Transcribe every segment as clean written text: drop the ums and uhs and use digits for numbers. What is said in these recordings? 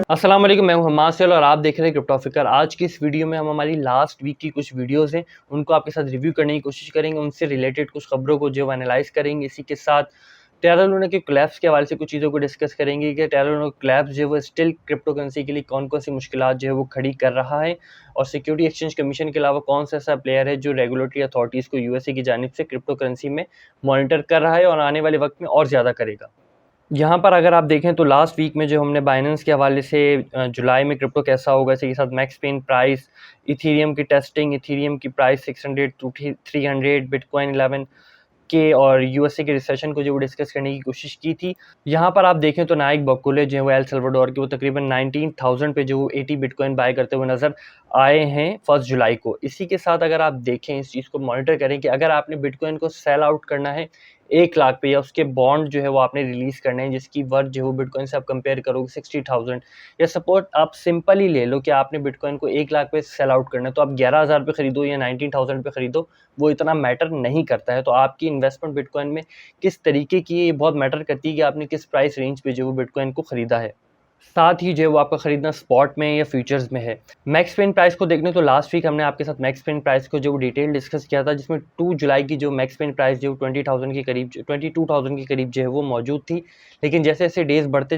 अस्सलाम वालेकुम, मैं हूं हम्माद सैल और आप देख रहे हैं क्रिप्टो फिकर। आज की इस वीडियो में हम हमारी लास्ट वीक की कुछ वीडियोस हैं उनको आपके साथ रिव्यू करने की कोशिश करेंगे, उनसे रिलेटेड कुछ खबरों को जो एनालाइज करेंगे। इसी के साथ टेरा लूना के कोलैप्स के हवाले से कुछ चीज़ों को डिस्कस करेंगे कि टेरा लूना कोलैप्स जो है वो स्टिल क्रिप्टो करेंसी के लिए कौन कौन सी मुश्किलात जो है वो खड़ी कर रहा है, और सिक्योरिटी एक्सचेंज कमीशन के अलावा कौन सा ऐसा प्लेयर है जो रेगुलेटरी अथॉरिटीज़ को यूएसए की जानिब से क्रिप्टो करेंसी में मॉनिटर कर रहा है और आने वाले वक्त में और ज़्यादा करेगा। यहाँ पर अगर आप देखें तो लास्ट वीक में जो हमने बाइनेंस के हवाले से जुलाई में क्रिप्टो कैसा होगा, इसी के साथ मैक्स पेन प्राइस, इथीरियम की टेस्टिंग, इथीरियम की प्राइस 600 टू 300, बिटकॉइन 11 के और यूएसए के रिसेशन को जो डिस्कस करने की कोशिश की थी। यहाँ पर आप देखें तो नाइक बकुले जो है वो एल सल्वाडोर के वो तकरीबन 19,000 पे जो 80 बिटकॉइन बाय करते हुए नजर आए हैं 1 जुलाई को। इसी के साथ अगर आप देखें, इस चीज़ को मॉनिटर करें कि अगर आपने बिटकॉइन को सेल आउट करना है 1 लाख पे, या उसके बॉन्ड जो है वो आपने रिलीज करने हैं जिसकी वर्थ जो है वो बिटकॉइन से आप कंपेयर करोगे 60,000, या सपोर्ट आप सिंपल ही ले लो कि आपने बिटकॉइन को 1 लाख पे सेल आउट करना है, तो आप 11,000 पे खरीदो या 19,000 पे खरीदो, वो इतना मैटर नहीं करता है। तो आपकी इन्वेस्टमेंट बिटकॉइन में किस तरीके की है ये बहुत मैटर करती है कि आपने किस प्राइस रेंज पे जो वो बिटकॉइन को खरीदा है, साथ ही जो है वो आपका खरीदना स्पॉट में या फ्यूचर्स में है। मैक्स पेन प्राइस को देखने तो लास्ट वीक हमने आपके साथ मैक्स पेन प्राइस को जो डिटेल डिस्कस किया था, जिसमें 2 जुलाई की जो मैक्स पेन प्राइस जो 20,000 के करीब 22,000 के करीब जो है वो मौजूद थी। लेकिन जैसे जैसे डेज बढ़ते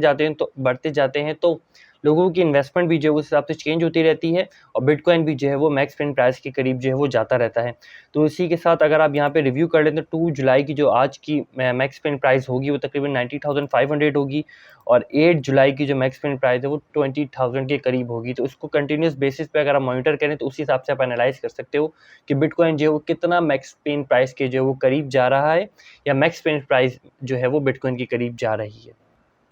जाते हैं तो लोगों की इन्वेस्टमेंट भी जो है उस हिसाब से चेंज होती रहती है, और बिटकॉइन भी जो है वो मैक्स पेन प्राइस के करीब जो है वो जाता रहता है। तो इसी के साथ अगर आप यहाँ पे रिव्यू कर लें तो 2 जुलाई की जो आज की मैक्स पेन प्राइस होगी वो तकरीबन 90,500 होगी, और 8 जुलाई की जो मैक्स पेन प्राइस है वो 20,000 के करीब होगी। तो इसको कंटिन्यूस बेसिस पे अगर आप मॉनिटर करें तो उसी हिसाब से आप एनालाइज कर सकते हो कि बिटकॉइन जो है वो कितना मैक्स पेन प्राइस के जो है वो करीब जा रहा है, या मैक्स पेन प्राइस जो है वो बिटकॉइन के करीब जा रही है।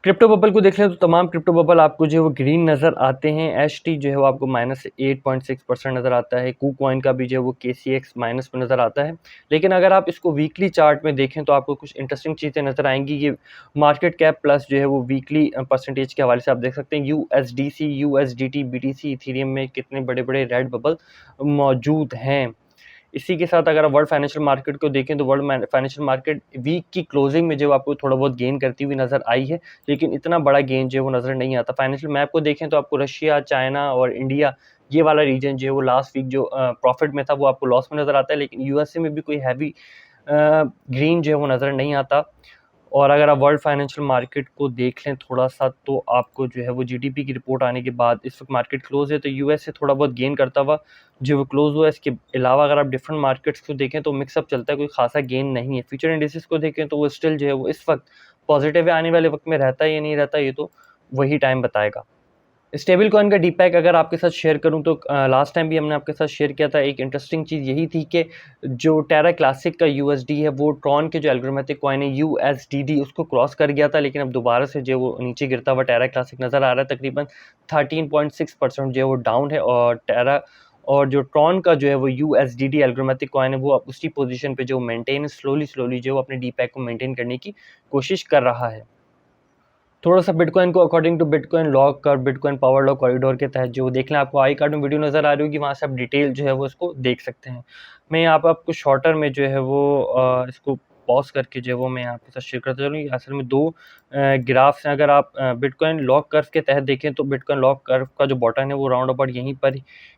क्रिप्टो बबल को देख लें तो तमाम क्रिप्टो बबल आपको जो है वो ग्रीन नज़र आते हैं। एच जो है वो आपको -8.6% नज़र आता है। कॉइन का भी जो है वो KCX माइनस में नज़र आता है। लेकिन अगर आप इसको वीकली चार्ट में देखें तो आपको कुछ इंटरेस्टिंग चीज़ें नज़र आएंगी। ये मार्केट कैप प्लस जो है वो वीकली परसेंटेज के हवाले से आप देख सकते हैं। USDC, USDT, BTC, इथेरियम में कितने बड़े बड़े रेड बबल मौजूद हैं। इसी के साथ अगर आप वर्ल्ड फाइनेंशियल मार्केट को देखें तो वर्ल्ड फाइनेंशियल मार्केट वीक की क्लोजिंग में जो आपको थोड़ा बहुत गेन करती हुई नज़र आई है, लेकिन इतना बड़ा गेन जो है वो नज़र नहीं आता। फाइनेंशियल मैप को देखें तो आपको रशिया, चाइना और इंडिया, ये वाला रीजन जो है वो लास्ट वीक जो प्रॉफिट में था वो आपको लॉस में नज़र आता है, लेकिन यूएसए में भी कोई हैवी ग्रीन जो है वो नज़र नहीं आता। और अगर आप वर्ल्ड फाइनेंशियल मार्केट को देख लें थोड़ा सा तो आपको जो है वो जीडीपी की रिपोर्ट आने के बाद इस वक्त मार्केट क्लोज है, तो यूएस से थोड़ा बहुत गेन करता हुआ जो वो क्लोज हुआ है। इसके अलावा अगर आप डिफरेंट मार्केट्स को देखें तो मिक्सअप चलता है, कोई खासा गेन नहीं है। फ्यूचर इंडिसेस को देखें तो वो स्टिल जो है वो इस वक्त पॉजिटिव है। आने वाले वक्त में रहता है या नहीं रहता ये तो वही टाइम बताएगा। स्टेबल कॉइन का डीपैक अगर आपके साथ शेयर करूं तो लास्ट टाइम भी हमने आपके साथ शेयर किया था। एक इंटरेस्टिंग चीज़ यही थी कि जो टेरा क्लासिक का यूएसडी है वो ट्रॉन के जो एल्गोरिथमिक कॉइन है यूएसडीडी उसको क्रॉस कर गया था, लेकिन अब दोबारा से जो वो नीचे गिरता हुआ टेरा क्लासिक नज़र आ रहा है। तकरीबन 13.6% जो है वो डाउन है, और टेरा और जो ट्रॉन का जो है वो यूएसडीडी एल्गोरिथमिक कॉइन है वो अब उसी पोजीशन पे जो मेंटेन स्लोली जो अपने डीपैक को मेंटेन करने की कोशिश कर रहा है। थोड़ा सा बिटकॉइन को अकॉर्डिंग टू बिटकॉइन लॉक और बिटकॉइन पावर लॉ कॉरिडोर के तहत जो देख लें, आपको आई कार्ड में वीडियो नज़र आ रही होगी, वहाँ से आप डिटेल जो है वो इसको देख सकते हैं। मैं यहाँ पर आपको शॉर्टर में जो है वो इसको पॉज करके जो है वो मैं आपके साथ शेयर करता चलूँ। असल में दो ग्राफ्स हैं। अगर आप बिटकॉइन लॉक कर्व के तहत देखें तो बिटकॉइन लॉक कर्व का जो बॉटम है वो राउंड अबाउट यहीं पर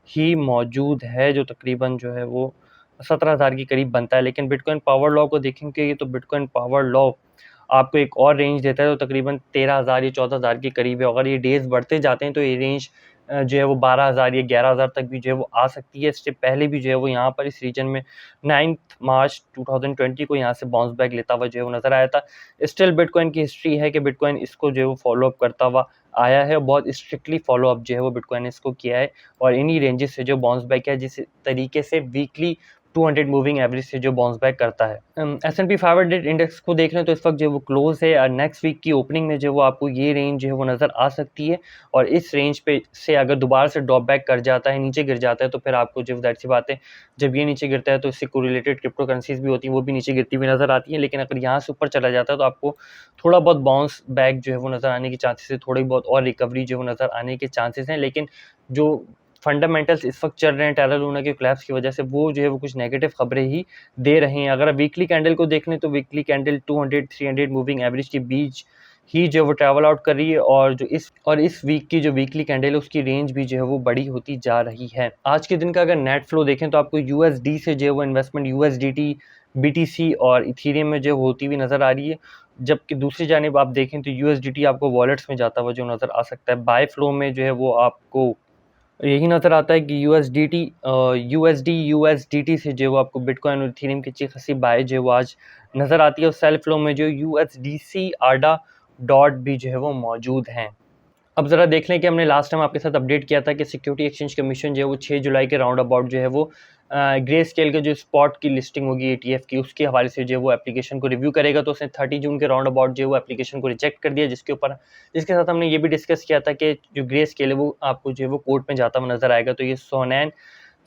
ही मौजूद है, जो तकरीबन जो है वो 17,000 के करीब बनता है। लेकिन बिटकॉइन पावर लॉ को देखेंगे तो बिटकॉइन पावर लॉ आपको एक और रेंज देता है, तो तकरीबन 13,000 या 14,000 के करीब है। अगर ये डेज बढ़ते जाते हैं तो ये रेंज जो है वो 12,000 या 11,000 तक भी जो है वो आ सकती है। इससे पहले भी जो है वो यहाँ पर इस रीजन में 9 मार्च 2020 को यहाँ से बाउंस बैक लेता हुआ जो है वो नज़र आया था। स्टिल बिटकॉइन की हिस्ट्री है कि बिटकॉइन इसको जो है वो फॉलो अप करता हुआ आया है, और बहुत स्ट्रिक्टली फॉलो अप जो है वो बिटकॉइन ने इसको किया है, और इन्हीं रेंजेस से जो बाउंस बैक है, जिस तरीके से वीकली 200 मूविंग एवरेज से जो बाउंस बैक करता है। S&P 500 इंडेक्स को देख लें तो इस वक्त जो वो क्लोज है, और नेक्स्ट वीक की ओपनिंग में जो वो आपको ये रेंज जो है वो नज़र आ सकती है, और इस रेंज पे से अगर दोबारा से ड्रॉप बैक कर जाता है, नीचे गिर जाता है, तो फिर आपको जो दैट सी बात है, जब ये नीचे गिरता है तो इससे कोरिलेटेड क्रिप्टो करेंसीज भी होती हैं, वो भी नीचे गिरती हुई नज़र आती हैं। लेकिन अगर यहाँ से ऊपर चला जाता है तो आपको थोड़ा बहुत बाउंस बैक जो है वो नज़र आने के चांसेस है, थोड़ी बहुत और रिकवरी जो है वो नज़र आने के चांसेस हैं। लेकिन जो फंडामेंटल्स इस वक्त चल रहे हैं टेरा लूना के कोलैप्स की वजह से, वो जो है वो कुछ नेगेटिव खबरें ही दे रहे हैं। अगर आप वीकली कैंडल को देख लें तो वीकली कैंडल 200-300 मूविंग एवरेज के बीच ही जो है वो ट्रैवल आउट कर रही है, और इस वीक की जो वीकली कैंडल है उसकी रेंज भी जो है वो बड़ी होती जा रही है। आज के दिन का अगर नेट फ्लो देखें तो आपको यूएसडी से जो है वो इन्वेस्टमेंट यूएसडीटी, बीटीसी और इथेरियम में जो होती हुई नजर आ रही है, जबकि दूसरी जानिब आप देखें तो यूएसडीटी आपको वॉलेट्स में जाता हुआ जो नजर आ सकता है। बाय फ्लो में जो है वो आपको यही नज़र आता है कि यूएसडी से जो है वो आपको बिटकॉइन और इथेरियम की अच्छी खासी बाय जो है वो आज नज़र आती है, और सेल फ्लो में जो यूएसडीसी आडा डॉट भी जो है वो मौजूद हैं। अब ज़रा देख लें कि हमने लास्ट टाइम आपके साथ अपडेट किया था कि सिक्योरिटी एक्सचेंज कमीशन जो है वो 6 जुलाई के राउंड अबाउट जो है वो ग्रे स्केल के जो स्पॉट की लिस्टिंग होगी एटीएफ की, उसके हवाले से जो है वो एप्लीकेशन को रिव्यू करेगा। तो उसने 30 जून के राउंड अबाउट जो है वो एप्लीकेशन को रिजेक्ट कर दिया, जिसके साथ हमने ये भी डिस्कस किया था कि जो ग्रे स्केल है वो आपको जो है वो कोर्ट में जाता हुआ नजर आएगा। तो ये सोनैन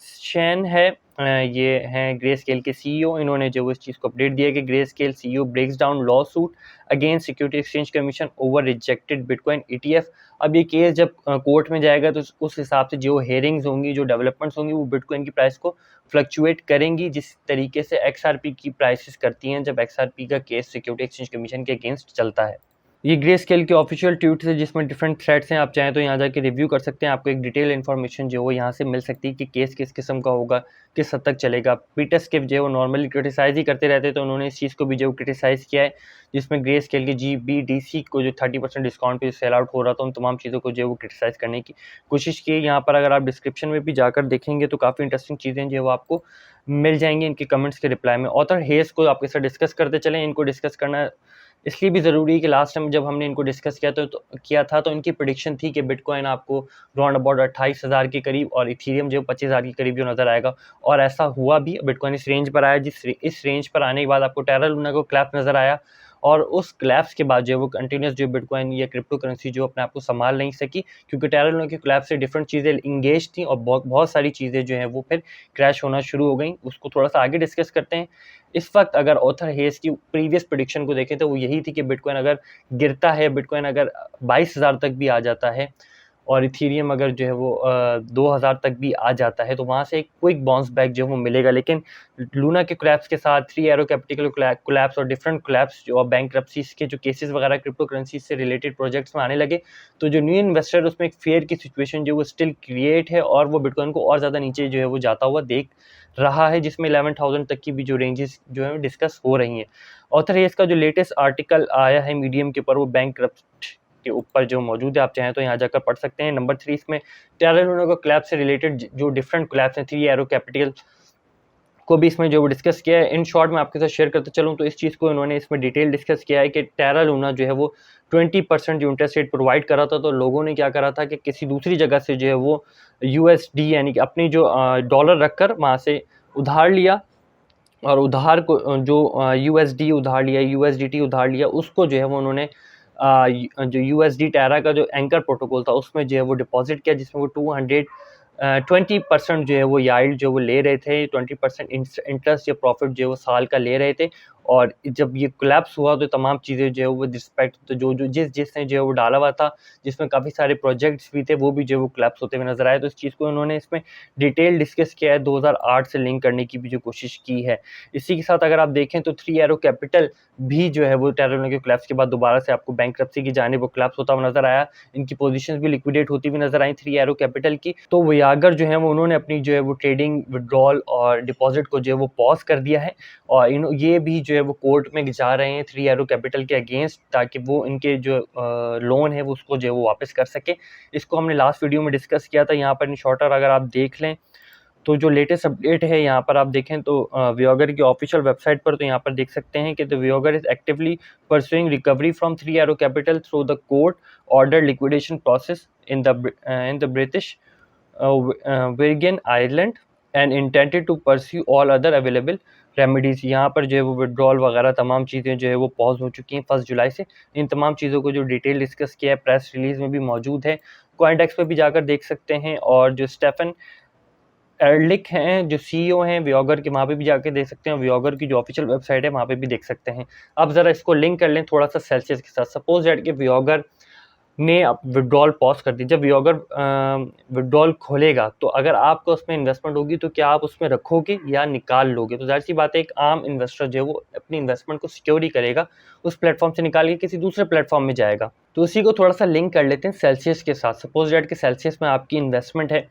शैन है, ये हैं ग्रे स्केल के सीईओ। इन्होंने जो इस चीज़ को अपडेट दिया कि Grayscale CEO breaks down law suit against Security Exchange Commission over rejected bitcoin ETF. अब ये केस जब कोर्ट में जाएगा तो उस हिसाब से जो हेयरिंग्स होंगी, जो डेवलपमेंट्स होंगी, वो बिटकॉइन की प्राइस को फ्लक्चुएट करेंगी, जिस तरीके से एक्सआरपी की प्राइसेस करती हैं जब एक्सआरपी का केस सिक्योरिटी एक्सचेंज कमीशन के अगेंस्ट चलता है। ये ग्रे स्केल के ऑफिशियल ट्वीट है जिसमें डिफरेंट थ्रेड्स हैं, आप चाहें तो यहाँ जाके रिव्यू कर सकते हैं। आपको एक डिटेल इन्फॉर्मेशन जो है वो यहाँ से मिल सकती है कि केस किस किस्म का होगा, किस हद तक चलेगा। पीटर स्किप जो है वो नॉर्मली क्रिटिसाइज ही करते रहते हैं, तो उन्होंने इस चीज़ को भी जो क्रिटिसाइज़ किया है, जिसमें ग्रे स्केल के GBDC को जो 30% डिस्काउंट पे सेल आउट हो रहा था, उन तमाम चीज़ों को जो है वो क्रिटिसाइज़ करने की कोशिश की है। यहाँ पर अगर आप डिस्क्रिप्शन में भी जाकर देखेंगे तो काफ़ी इंटरेस्टिंग चीज़ें जो है वो आपको मिल जाएंगी इनके कमेंट्स के रिप्लाई में। ऑथर हेस को आपके साथ डिस्कस करते चलें। इनको डिस्कस करना इसलिए भी ज़रूरी है कि लास्ट टाइम जब हमने इनको डिस्कस किया था तो इनकी प्रेडिक्शन थी कि बिटकॉइन आपको राउंड अबाउट 28,000 के करीब और इथेरियम जो 25,000 के करीब जो नज़र आएगा, और ऐसा हुआ भी। बिटकॉइन इस रेंज पर आया, इस रेंज पर आने के बाद आपको टेरा लूना को क्लैप नज़र आया, और उस क्लैप्स के बाद जो है वो कंटिन्यूस जो बिटकॉइन या क्रिप्टो करेंसी जो अपने आप को संभाल नहीं सकी, क्योंकि टेरा लूना के क्लैप से डिफरेंट चीज़ें इंगेज थी और बहुत सारी चीज़ें जो हैं वो फिर क्रैश होना शुरू हो गई। उसको थोड़ा सा आगे डिस्कस करते हैं। इस वक्त अगर ऑथर हेस की प्रीवियस प्रेडिक्शन को देखें तो वो यही थी कि बिटकॉइन अगर गिरता है, बिटकॉइन अगर 22,000 तक भी आ जाता है, और इथेरियम अगर जो है वो 2,000 तक भी आ जाता है, तो वहाँ से एक क्विक बाउंस बैक जो है वो मिलेगा। लेकिन लूना के कोलैप्स के साथ, थ्री एरो कैपिटल कोलैप्स और डिफरेंट कोलैप्स जो और बैंकरप्सीज के जो केसेस वगैरह क्रिप्टो करेंसी से रिलेटेड प्रोजेक्ट्स में आने लगे, तो जो न्यू इन्वेस्टर उसमें एक फेयर की सिचुएशन जो वो स्टिल क्रिएट है, और वो बिटकॉइन को और ज़्यादा नीचे जो है वो जाता हुआ देख रहा है, जिसमें 11,000 तक की भी जो रेंजेस जो है डिस्कस हो रही हैं। ऑथर हेस का जो लेटेस्ट आर्टिकल आया है मीडियम के ऊपर, वो बैंकरप्ट के ऊपर जो मौजूद है, आप चाहें तो यहाँ जाकर पढ़ सकते हैं। नंबर 3 इसमें टेरा लूना को क्लैप से रिलेटेड जो डिफरेंट क्लैप्स हैं, थ्री एरो कैपिटल को भी इसमें जो वो डिस्कस किया है। इन शॉर्ट में आपके साथ शेयर करते चलूँ तो इस चीज़ को इन्होंने इसमें डिटेल डिस्कस किया है कि टेरा लूना जो है वो 20% जो इंटरेस्ट रेट प्रोवाइड कर रहा था, तो लोगों ने क्या करा था कि किसी दूसरी जगह से जो है वो यूएसडी यानी कि अपनी जो डॉलर रखकर वहाँ से उधार लिया, और उधार को जो यूएसडी उधार लिया, यूएसडीटी उधार लिया, उसको जो है वो उन्होंने जो यूएसडी टेरा का जो एंकर प्रोटोकॉल था उसमें जो है वो डिपॉजिट किया, जिसमें वो 20% जो है वो याइल्ड जो वो ले रहे थे, 20% इंटरेस्ट या प्रॉफिट जो है वो साल का ले रहे थे। और जब ये कोलैप्स हुआ तो तमाम चीज़ें जो है वो रिस्पेक्ट, तो जो जिसने जो है वो डाला हुआ था, जिसमें काफ़ी सारे प्रोजेक्ट्स भी थे, वो भी जो है वो कोलैप्स होते हुए नजर आए। तो इस चीज़ को उन्होंने इसमें डिटेल डिस्कस किया है, 2008 से लिंक करने की भी जो कोशिश की है। इसी के साथ अगर आप देखें तो थ्री एरो कैपिटल भी जो है वो टेरा लूना के कोलैप्स के बाद दोबारा से आपको बैंकरप्सी की जानिब वो कोलैप्स होता हुआ नजर आया। इनकी पोजीशंस भी लिक्विडेट होती हुई नजर आई थ्री एरो कैपिटल की। तो वियागर जो है वो उन्होंने अपनी जो है वो ट्रेडिंग, विड्रॉल और डिपॉजिट को जो है वो पॉज कर दिया है, और ये भी जो है वो कोर्ट में जा रहे हैं थ्री एरो कैपिटल के अगेंस्ट, ताकि वो इनके जो लोन है वो उसको जो है वो वापस कर सके। इसको हमने लास्ट वीडियो में डिस्कस किया था। यहाँ पर इन शॉर्टर अगर आप देख लें तो जो लेटेस्ट अपडेट है यहाँ पर आप देखें तो वियोगर की ऑफिशियल वेबसाइट पर, तो यहाँ पर देख सकते हैं कि the Voyager is actively pursuing recovery from Three Arrow Capital through the court order liquidation process in the British Virgin Island and intended to pursue all other available remedies. यहाँ पर जो है वो विड्रॉल वगैरह तमाम चीज़ें जो है वो पॉज हो चुकी हैं 1 जुलाई से। इन तमाम चीज़ों को जो डिटेल डिस्कस किया है प्रेस रिलीज में भी मौजूद है, कॉइनडेस्क पे भी जाकर देख सकते हैं, और जो स्टेफन एर्लिक हैं जो सीईओ हैं वियोगर के, वहाँ पे भी जाके देख सकते हैं। वियोगर की जो ऑफिशियल वेबसाइट है वहाँ पे भी देख सकते हैं। अब ज़रा इसको लिंक कर लें थोड़ा सा सेल्सियस के साथ। सपोज दैट कि वियोगर ने विड्रॉल पॉज कर दी। जब अगर विड्रॉल खोलेगा तो अगर आपको उसमें इन्वेस्टमेंट होगी तो क्या आप उसमें रखोगे या निकाल लोगे? तो ज़ाहिर सी बात है, एक आम इन्वेस्टर जो है वो अपनी इन्वेस्टमेंट को सिक्योर ही करेगा, उस प्लेटफॉर्म से निकाल के किसी दूसरे प्लेटफॉर्म में जाएगा। तो उसी को थोड़ा सा लिंक कर लेते हैं सेल्सियस के साथ। सपोज दैट कि सेल्सियस में आपकी इन्वेस्टमेंट है,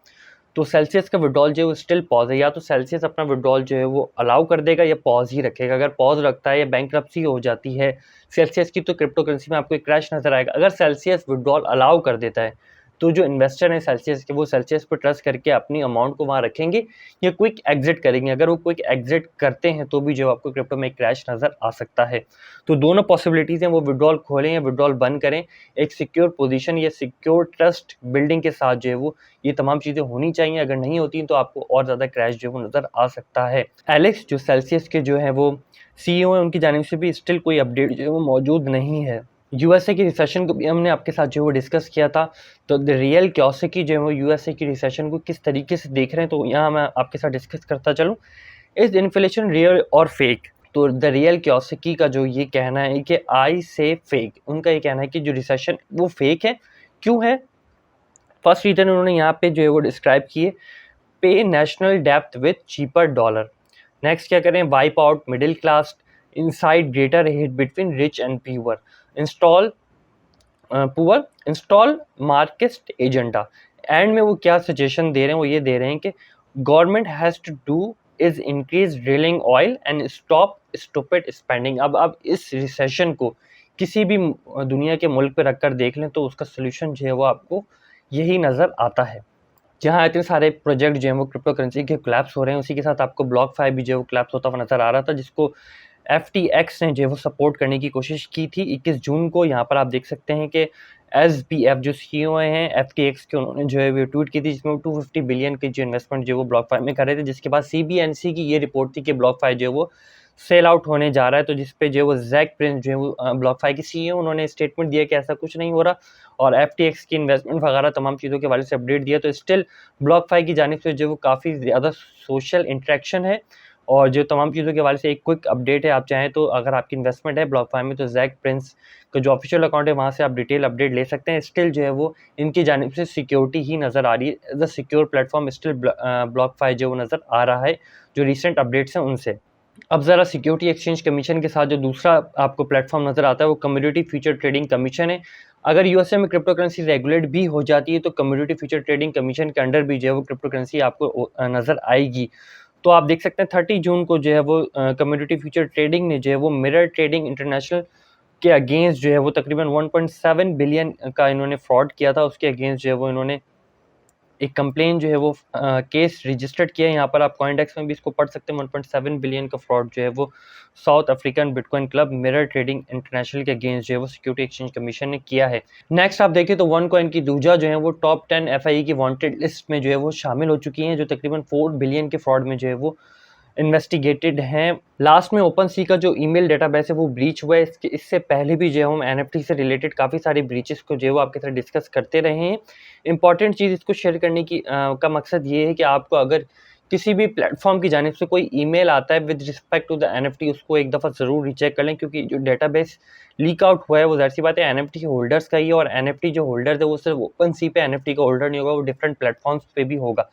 तो सेल्सियस का विड्रॉल जो है वो स्टिल पॉज है। या तो सेल्सियस अपना विड्रॉल जो है वो अलाउ कर देगा या पॉज ही रखेगा। अगर पॉज रखता है या बैंकरप्सी हो जाती है सेल्सियस की, तो क्रिप्टो करेंसी में आपको एक क्रैश नजर आएगा। अगर सेल्सियस विड्रॉल अलाउ कर देता है तो जो इन्वेस्टर हैं सेल्सियस के, वो सेल्सियस पर ट्रस्ट करके अपनी अमाउंट को वहाँ रखेंगे या क्विक एग्जिट करेंगे। अगर वो क्विक एग्जिट करते हैं तो भी जो आपको क्रिप्टो में एक क्रैश नजर आ सकता है। तो दोनों पॉसिबिलिटीज़ हैं, वो विड्रॉल खोलें या विड्रॉल बंद करें। एक सिक्योर पोजीशन या सिक्योर ट्रस्ट बिल्डिंग के साथ जो है वो ये तमाम चीज़ें होनी चाहिए। अगर नहीं होती तो आपको और ज़्यादा क्रैश जो है वो नज़र आ सकता है। एलेक्स जो सेल्सियस के जो है वो CEO है, उनकी जानिब से भी स्टिल कोई अपडेट जो है वो मौजूद नहीं है। यूएसए की रिसेशन को भी हमने आपके साथ जो है वो डिस्कस किया था। तो द रियल क्योसिकी जो है वो यूएसए की रिसेशन को किस तरीके से देख रहे हैं, तो यहाँ मैं आपके साथ डिस्कस करता चलूँ। इज इन्फ्लेशन रियल और फेक? तो द रियल क्योसिकी का जो ये कहना है कि आई से फेक, उनका ये कहना है कि जो रिसेशन वो फेक है। क्यों है? फर्स्ट रीजन उन्होंने यहाँ पे जो है वो डिस्क्राइब किए, पे national depth with cheaper dollar. Next क्या करें? Wipe out middle class, inside greater hate between rich and poor, install market agenda. And में वो क्या सजेशन दे रहे हैं? वो ये दे रहे हैं कि government has to do is increase drilling oil and stop stupid spending. अब इस रिसेशन को किसी भी दुनिया के मुल्क पे रखकर देख लें तो उसका सोल्यूशन जो है वो आपको यही नज़र आता है। जहाँ इतने सारे प्रोजेक्ट जो हैं वो क्रिप्टो करेंसी के कोलैप्स हो रहे हैं, उसी के साथ आपको BlockFi भी जो है वो कोलैप्स होता हुआ नज़र आ रहा था, जिसको FTX ने जो है वो सपोर्ट करने की कोशिश की थी 21 जून को। यहाँ पर आप देख सकते हैं कि SBF जो CEO हैं FTX के, उन्होंने जो है वो ट्वीट की थी जिसमें वो 250 बिलियन की जो इन्वेस्टमेंट जो है वो BlockFi में कर रहे थे, जिसके बाद CBNC की ये रिपोर्ट थी कि BlockFi जो है वो सेल आउट होने जा रहा है। तो जिसपे जो है वो जैक प्रिंस जो है वो BlockFi के CEO, उन्होंने स्टेटमेंट दिया कि ऐसा कुछ नहीं हो रहा, और FTX की इन्वेस्टमेंट वगैरह तमाम चीज़ों के हवाले से अपडेट दिया। तो स्टिल BlockFi की जानिब से जो वो काफ़ी ज़्यादा सोशल इंटरेक्शन है, और जो तमाम चीज़ों के हवाले से एक क्विक अपडेट है। आप चाहें तो अगर आपकी इन्वेस्टमेंट है BlockFi में, तो जैक प्रिंस का जो ऑफिशियल अकाउंट है वहाँ से आप डिटेल अपडेट ले सकते हैं। स्टिल जो है वो इनकी जानिब से सिक्योरिटी ही नज़र आ रही है। As a secure platform still BlockFi जो वो नज़र आ रहा है, जो रिसेंट अपडेट्स हैं उनसे। अब ज़रा सिक्योरिटी एक्सचेंज कमीशन के साथ जो दूसरा आपको प्लेटफॉर्म नज़र आता है वो कम्युनिटी फ्यूचर ट्रेडिंग कमीशन है। अगर यूएसए में क्रिप्टो करेंसी रेगुलेट भी हो जाती है तो कम्युनिटी फ्यूचर ट्रेडिंग कमीशन के अंडर भी जो है वो क्रिप्टो करेंसी आपको नज़र आएगी। तो आप देख सकते हैं 30 जून को जो है वो कम्युनिटी फ्यूचर ट्रेडिंग ने जो है वो मिरर ट्रेडिंग इंटरनेशनल के अगेंस्ट जो है वो तकरीबन 1.7 बिलियन का इन्होंने फ्रॉड किया था। उसके अगेंस्ट जो है वो इन्होंने एक कंप्लेन जो है वो केस रजिस्टर्ड किया है। यहाँ पर आप कॉइनडेक्स में भी इसको पढ़ सकते हैं। 1.7 बिलियन का फ्रॉड जो है वो south African bitcoin club mirror trading international के अगेंस्ट जो है वो सिक्योरिटी एक्सचेंज कमीशन ने किया है। नेक्स्ट आप देखिए तो वन कॉइन की दूजा जो है वो टॉप 10 FIE की वांटेड लिस्ट में जो है वो शामिल हो चुकी हैं, जो तकरीबन 4 बिलियन के फ्रॉड में जो है वो इन्वेस्टिगेटेड हैं। लास्ट में ओपन सी का जो ईमेल डेटाबेस है वो ब्रीच हुआ है। इससे पहले भी जो है हम NFT से रिलेटेड काफ़ी सारी ब्रीचेस को जो है वो आपके साथ डिस्कस करते रहे हैं। इंपॉर्टेंट चीज़ इसको शेयर करने की का मकसद ये है कि आपको अगर किसी भी प्लेटफॉर्म की जानिब से कोई ईमेल आता है with respect to the NFT, उसको एक दफ़ा ज़रूर रीचेक कर लें, क्योंकि जो डेटाबेस लीक आउट हुआ है वो ज़ाहिर सी बात है NFT होल्डर्स का ही है, और NFT जो होल्डर्स है वो सिर्फ ओपन सी पे NFT का होल्डर नहीं होगा, वो डिफरेंट प्लेटफॉर्म्स पे भी होगा।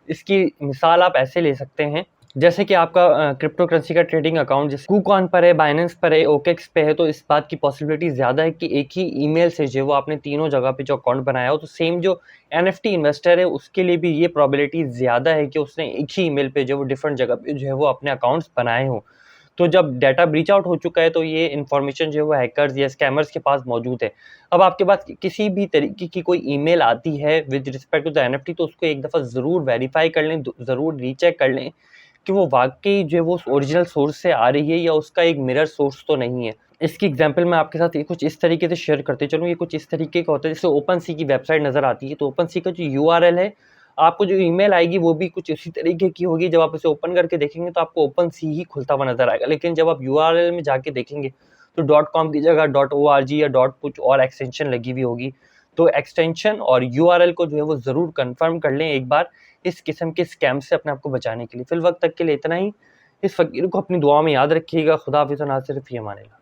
इसकी मिसाल आप ऐसे ले सकते हैं, जैसे कि आपका क्रिप्टो करेंसी का ट्रेडिंग अकाउंट जैसे KuCoin पर है, बाइनेंस पर है, OKX पे है, तो इस बात की पॉसिबिलिटी ज़्यादा है कि एक ही ईमेल से जो वो आपने तीनों जगह पे जो अकाउंट बनाया हो, तो सेम जो NFT इन्वेस्टर है उसके लिए भी ये प्रोबेबिलिटी ज़्यादा है कि उसने एक ही ईमेल पे जो वो डिफरेंट जगह पे जो है वो अपने अकाउंट्स बनाए हों। तो जब डाटा ब्रीच आउट हो चुका है तो ये इन्फॉर्मेशन जो है वो हैकर्स या स्कैमर्स के पास मौजूद है। अब आपके पास किसी भी तरीके की कोई ईमेल आती है with respect to the NFT, तो उसको एक दफ़ा ज़रूर वेरीफाई कर लें, ज़रूर रीचेक कर लें कि वो वाक़ई जो है वो ओरिजिनल सोर्स से आ रही है या उसका एक मिरर सोर्स तो नहीं है। इसकी एग्जांपल मैं आपके साथ ये कुछ इस तरीके से शेयर करते चलूँ। ये कुछ इस तरीके का होता है, जैसे ओपनसी की वेबसाइट नज़र आती है, तो ओपनसी का जो URL है, आपको जो ईमेल आएगी वो भी कुछ इसी तरीके की होगी। जब आप उसे ओपन करके देखेंगे तो आपको ओपनसी ही खुलता हुआ नज़र आएगा। लेकिन जब आप URL में जाके देखेंगे तो .com की जगह .org या कुछ और एक्सटेंशन लगी हुई होगी। तो एक्सटेंशन और URL को जो है वो ज़रूर कन्फर्म कर लें एक बार, इस किस्म के स्कैम से अपने आप को बचाने के लिए। फिल वक्त तक के लिए इतना ही। इस फ़कीर को अपनी दुआ में याद रखिएगा। खुदा हाफ़िज़, ना सिर्फ ही अमान अल्लाह।